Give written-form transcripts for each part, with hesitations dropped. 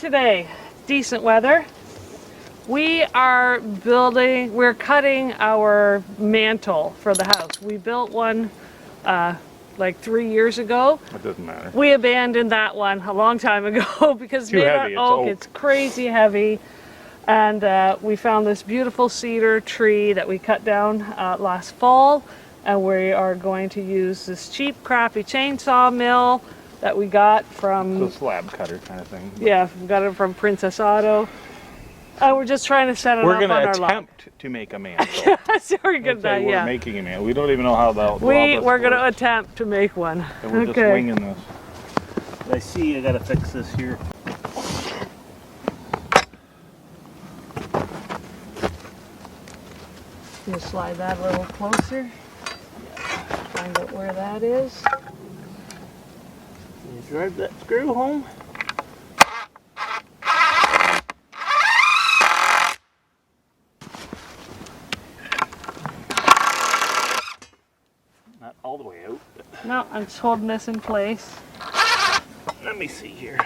today. Decent weather. We're cutting our mantle for the house. We built one like 3 years ago. It doesn't matter. We abandoned that one a long time ago because Too heavy. it's crazy heavy. And we found this beautiful cedar tree that we cut down last fall, and we are going to use this cheap, crappy chainsaw mill that we got from... So slab cutter kind of thing. Yeah, we got it from Princess Auto. We're just trying to set it up on our lot. We're going to attempt to make a mantle. So we're we're making a mantle. We don't even know how that we're going to attempt to make one. So we're just winging this. I see I got to fix this here. Just slide that a little closer. Find out where that is. You drive that screw home. Not all the way out. No, I'm just holding this in place. Let me see here.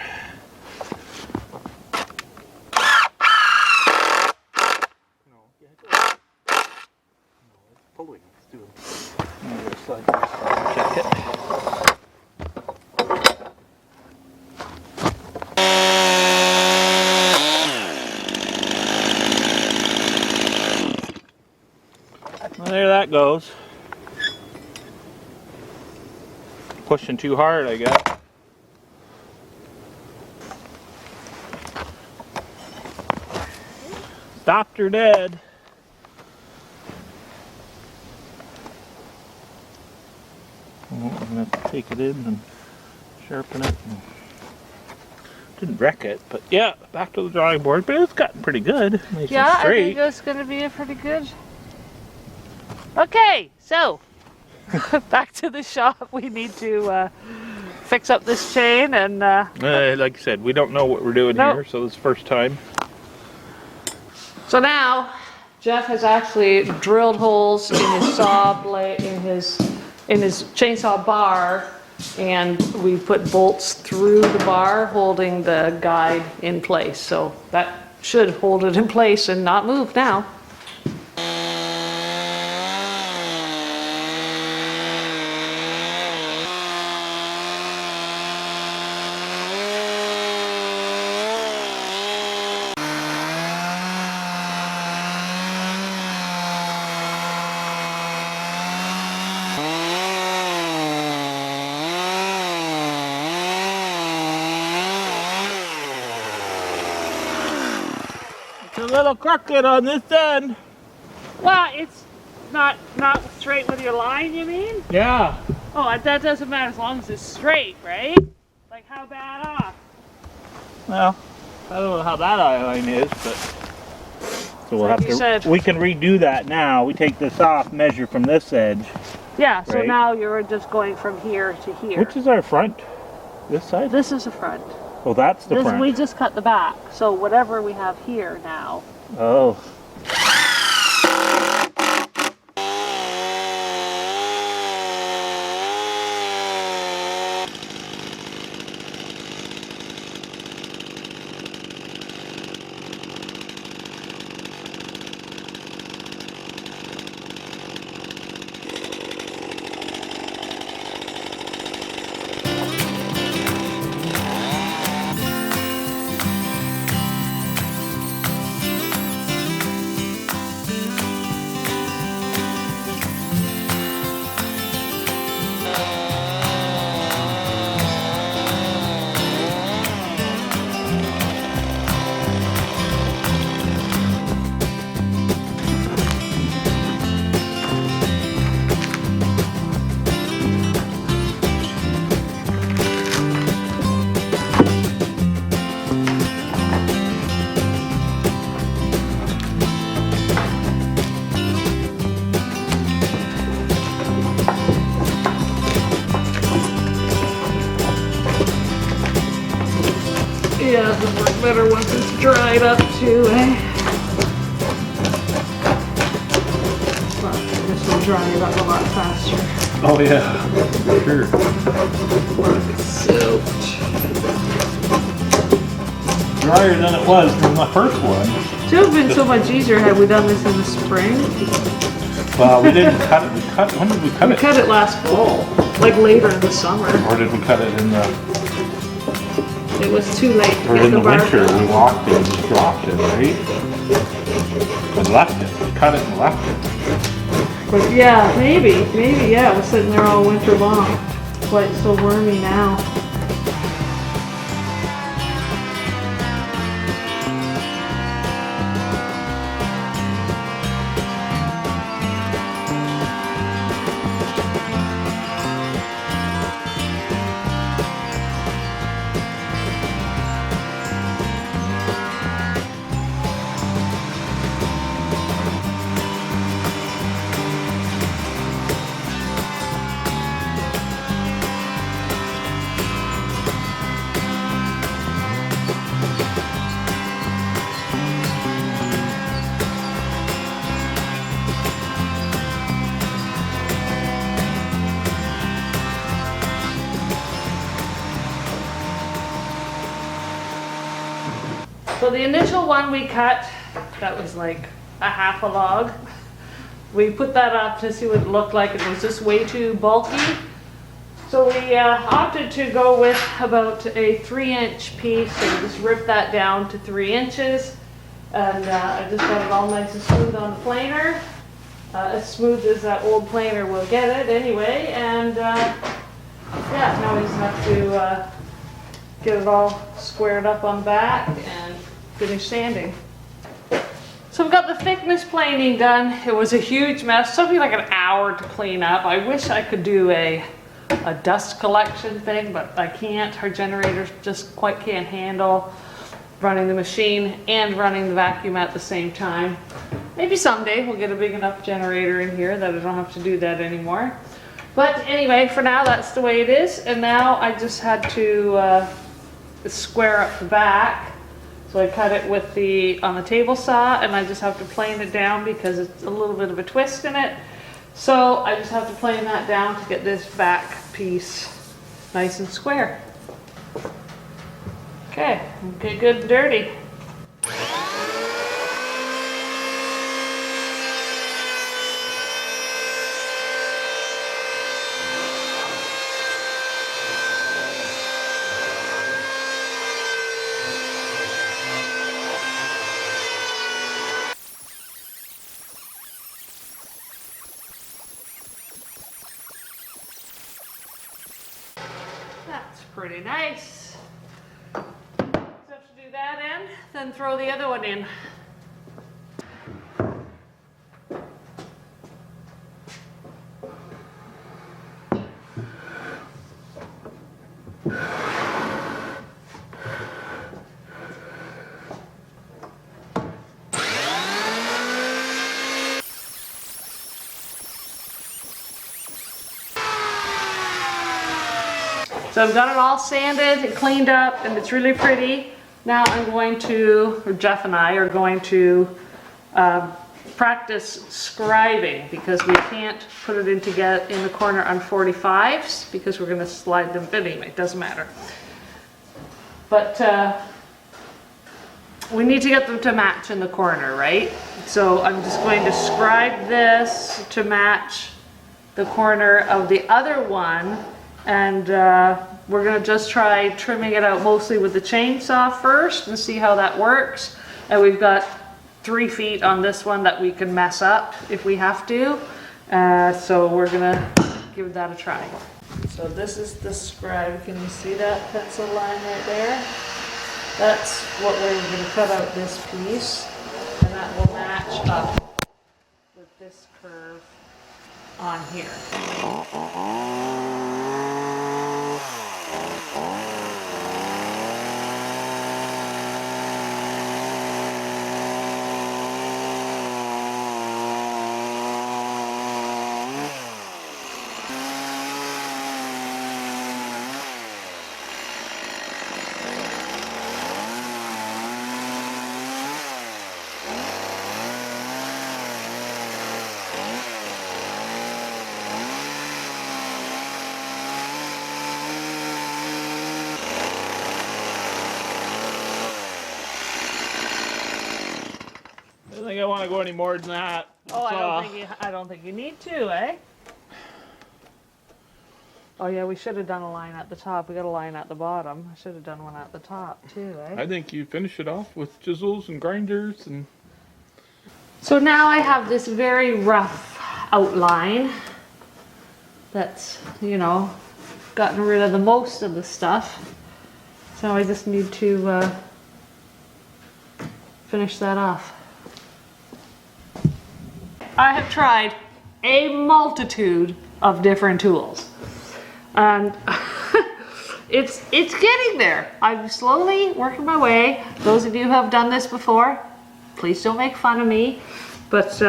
Pulling. Let's do it. Check it. Well, there that goes. Pushing too hard, I guess. Stopped her dead. I'm going to take it in and sharpen it. Didn't wreck it, but yeah, back to the drawing board. But it's gotten pretty good. Nice Yeah, and straight. I think it's going to be a pretty good. Okay, so back to the shop. We need to fix up this chain and. Like I said, we don't know what we're doing here, so this is the first time. So now, Jeff has actually drilled holes in his saw blade, in his chainsaw bar, and we put bolts through the bar holding the guide in place. So that should hold it in place and not move now. A little crooked on this end. Well, it's not straight with your line, you mean? Yeah. Oh, that doesn't matter as long as it's straight, right? Like how bad off? Well, I don't know how that eye line is, but so we'll have to. We can redo that now. We take this off, measure from this edge. Yeah. So right? now you're just going from here to here. Which is our front? This side? This is the front. Oh, that's the front. We just cut the back. So whatever we have here now. Oh. Yeah, it'll work better once it's dried up too, eh? Well, this will dry it up a lot faster. Oh yeah, for sure. It's soaked. drier than it was from the first one. It would have been so much easier had we done this in the spring. Well, we didn't cut it. When did we cut We it? cut it last fall, like later in the summer. Or did we cut it in the, It was too late to or get in the bar winter? done. We walked it and just dropped it, right? And left it. We cut it and left it. But yeah, maybe, yeah, it was sitting there all winter long. That's why it's so wormy now. So the initial one we cut, that was like a half a log. We put that up to see what it looked like. It was just way too bulky. So we opted to go with about a 3-inch piece and just rip that down to 3 inches. And I just got it all nice and smooth on the planer. As smooth as that old planer will get it anyway. And yeah, now we just have to get it all squared up on back and finish sanding. So we've got the thickness planing done. It was a huge mess. Took me like an hour to clean up. I wish I could do a dust collection thing, but I can't. Our generators just quite can't handle running the machine and running the vacuum at the same time. Maybe someday we'll get a big enough generator in here that I don't have to do that anymore. But anyway, for now that's the way it is. And now I just had to square up the back. So I cut it with on the table saw, and I just have to plane it down because it's a little bit of a twist in it. So I just have to plane that down to get this back piece nice and square. Okay, good and dirty. That's pretty nice. So have to do that end, then throw the other one in. So I've got it all sanded and cleaned up and it's really pretty. Now I'm going to, or Jeff and I are going to practice scribing because we can't put it in the corner on 45s because we're going to slide them, but anyway, it doesn't matter. But we need to get them to match in the corner, right? So I'm just going to scribe this to match the corner of the other one. And we're going to just try trimming it out mostly with the chainsaw first and see how that works. And we've got 3 feet on this one that we can mess up if we have to. So we're going to give that a try. So this is the scribe. Can you see that pencil line right there? That's what we're going to cut out this piece. And that will match up with this curve on here. to go any more than that. Oh, So, I don't think you need to, eh? Oh yeah, we should have done a line at the top. We got a line at the bottom. I should have done one at the top too, eh? I think you finish it off with chisels and grinders and. So now I have this very rough outline that's, you know, gotten rid of the most of the stuff. So I just need to finish that off. I have tried a multitude of different tools. And it's getting there. I'm slowly working my way. Those of you who have done this before, please don't make fun of me. But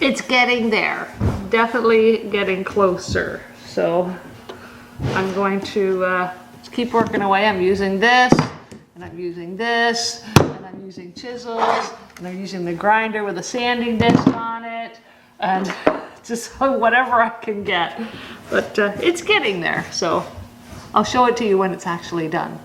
it's getting there. Definitely getting closer. So I'm going to keep working away. I'm using this, and I'm using this, and I'm using chisels, and I'm using the grinder with a sanding disc on it, and just whatever I can get. But it's getting there, so I'll show it to you when it's actually done.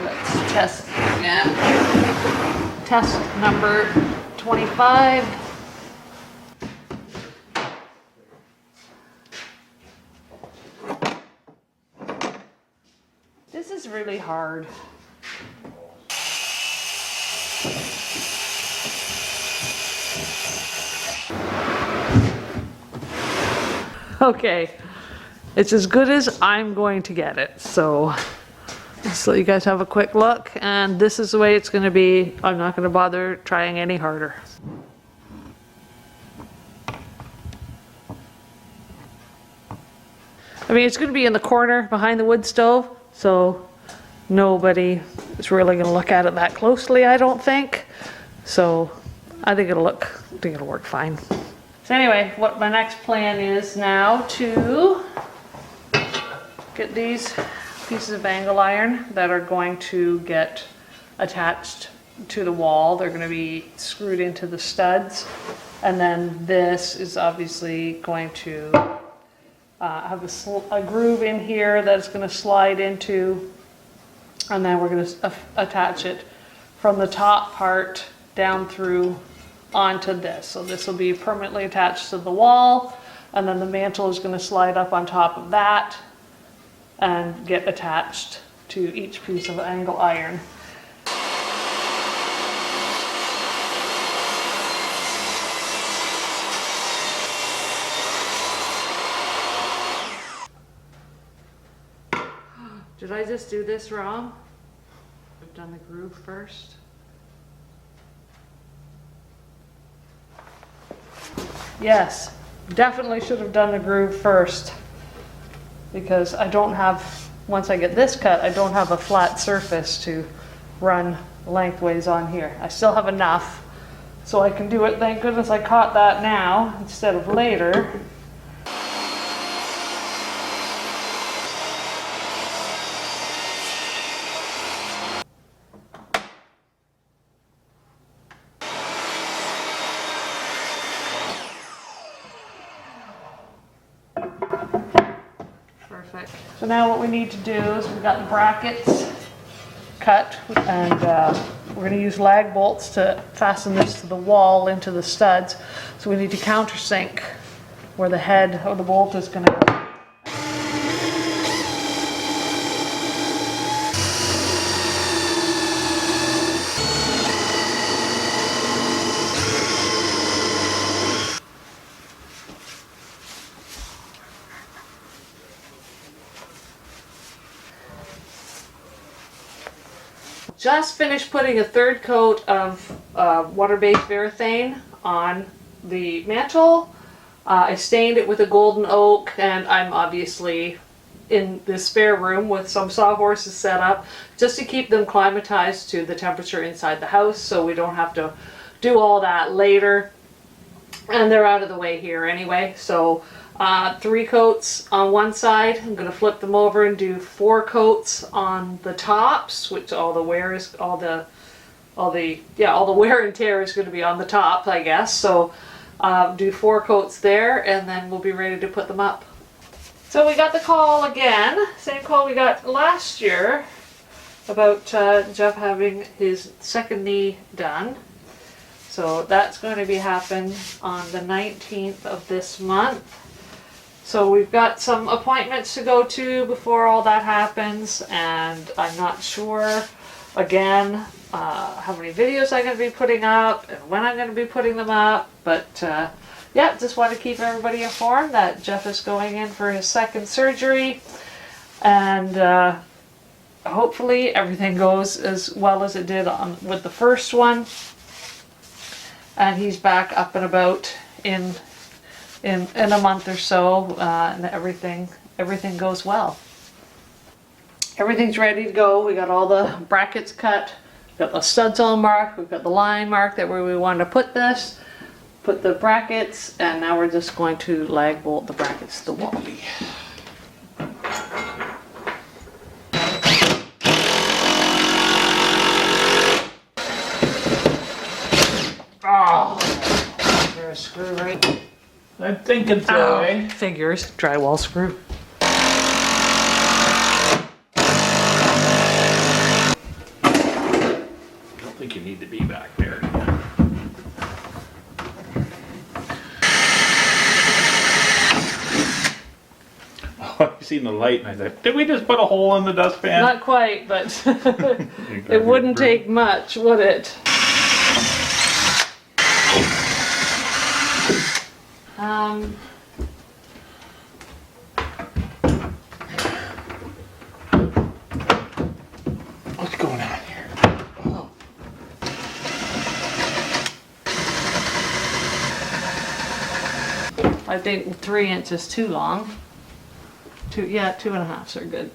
Let's test again. Test number 25. This is really hard. Okay, it's as good as I'm going to get it, so just let you guys have a quick look, and this is the way it's going to be. I'm not going to bother trying any harder. I mean, it's going to be in the corner behind the wood stove, so nobody is really going to look at it that closely, I don't think. So I think it'll work fine. So anyway, what my next plan is now to get these pieces of angle iron that are going to get attached to the wall. They're going to be screwed into the studs, and then this is obviously going to have a groove in here that's going to slide into, and then we're going to attach it from the top part down through onto this. So this will be permanently attached to the wall, and then the mantle is going to slide up on top of that and get attached to each piece of angle iron. Did I just do this wrong? I've done the groove first. Yes, definitely should have done the groove first, because I don't have, once I get this cut, I don't have a flat surface to run lengthways on here. I still have enough, so I can do it. Thank goodness I caught that now instead of later. Perfect. So now what we need to do is we've got the brackets cut, and we're going to use lag bolts to fasten this to the wall into the studs. So we need to countersink where the head of the bolt is going to go. Just finished putting a third coat of water-based Varathane on the mantle. I stained it with a golden oak, and I'm obviously in the spare room with some sawhorses set up just to keep them climatized to the temperature inside the house, so we don't have to do all that later. And they're out of the way here anyway, so 3 coats on one side. I'm going to flip them over and do 4 coats on the tops, which all the wear and tear is going to be on the top, I guess. So do 4 coats there, and then we'll be ready to put them up. So we got the call again, same call we got last year about Jeff having his second knee done. So that's going to be happening on the 19th of this month. So we've got some appointments to go to before all that happens, and I'm not sure, again, how many videos I'm going to be putting up and when I'm going to be putting them up, but yeah, just want to keep everybody informed that Jeff is going in for his second surgery, and hopefully everything goes as well as it did with the first one, and he's back up and about in a month or so, and everything goes well. Everything's ready to go. We got all the brackets cut, we've got the studs all marked, we've got the line marked that where we wanted to put this, put the brackets, and now we're just going to lag bolt the brackets to the wall. Oh, there's a screw right. I'm thinking so, eh? Figures, drywall screw. I don't think you need to be back there. Oh, I seen the light and I thought, did we just put a hole in the dustpan? Not quite, but it wouldn't take much, would it? What's going on here? Oh. I think 3 inches too long. 2.5 are good.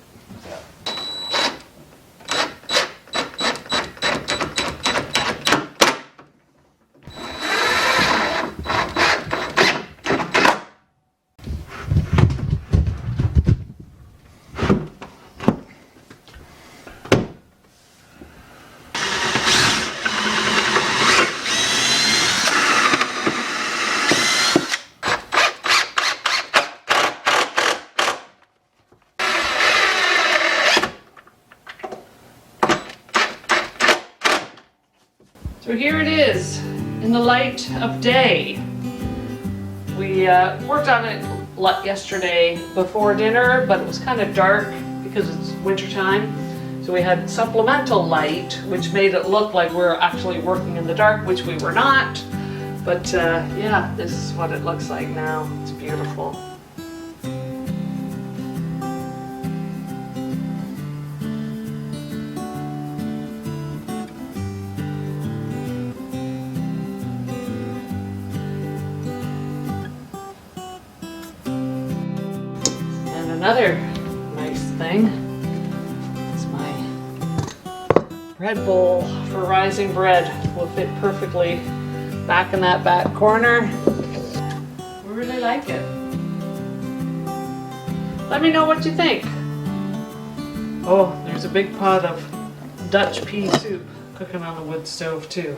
So here it is, in the light of day. We worked on it yesterday before dinner, but it was kind of dark because it's winter time. So we had supplemental light, which made it look like we were actually working in the dark, which we were not. But yeah, this is what it looks like now. It's beautiful. Another nice thing is my bread bowl for rising bread. Will fit perfectly back in that back corner. I really like it. Let me know what you think. Oh, there's a big pot of Dutch pea soup cooking on the wood stove too.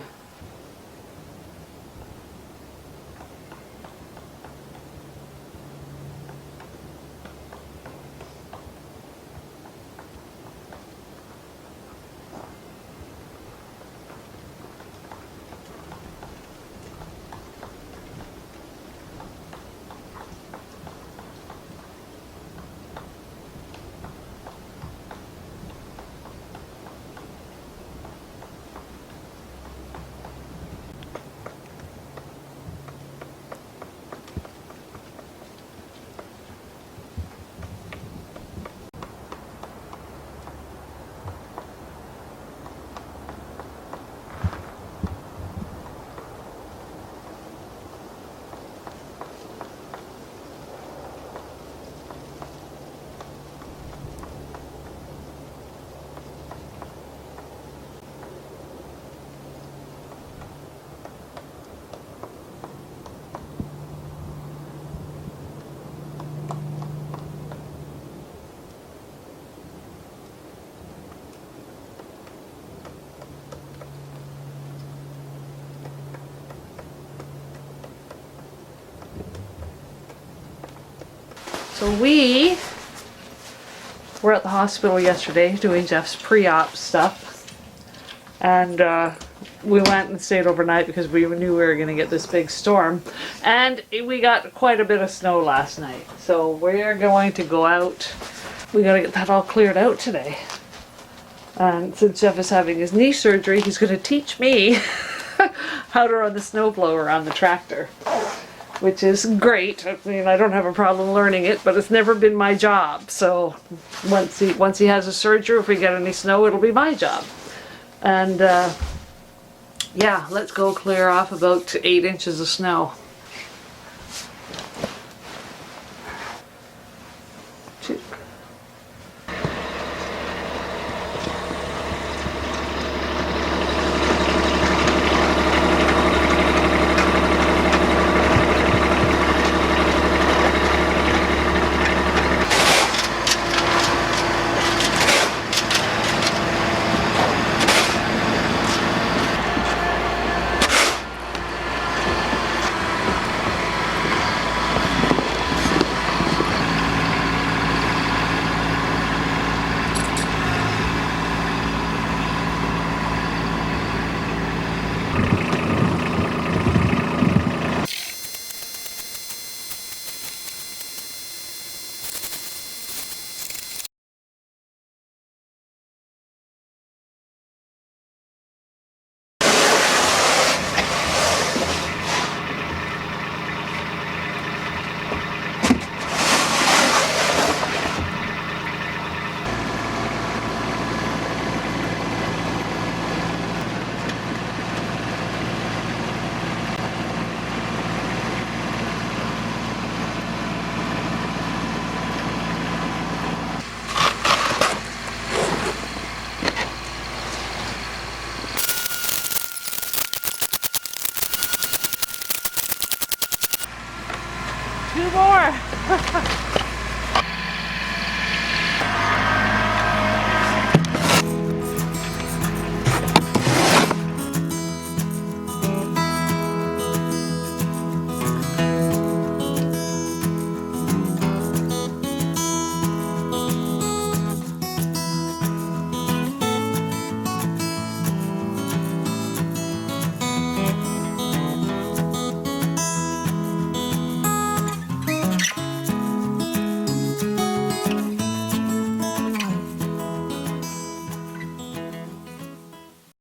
So we were at the hospital yesterday doing Jeff's pre-op stuff, and we went and stayed overnight because we knew we were going to get this big storm, and we got quite a bit of snow last night. So we're going to go out. We got to get that all cleared out today. And since Jeff is having his knee surgery, he's going to teach me how to run the snowblower on the tractor, which is great. I mean, I don't have a problem learning it, but it's never been my job. So once he has a surgery, if we get any snow, it'll be my job. And yeah, let's go clear off about 8 inches of snow.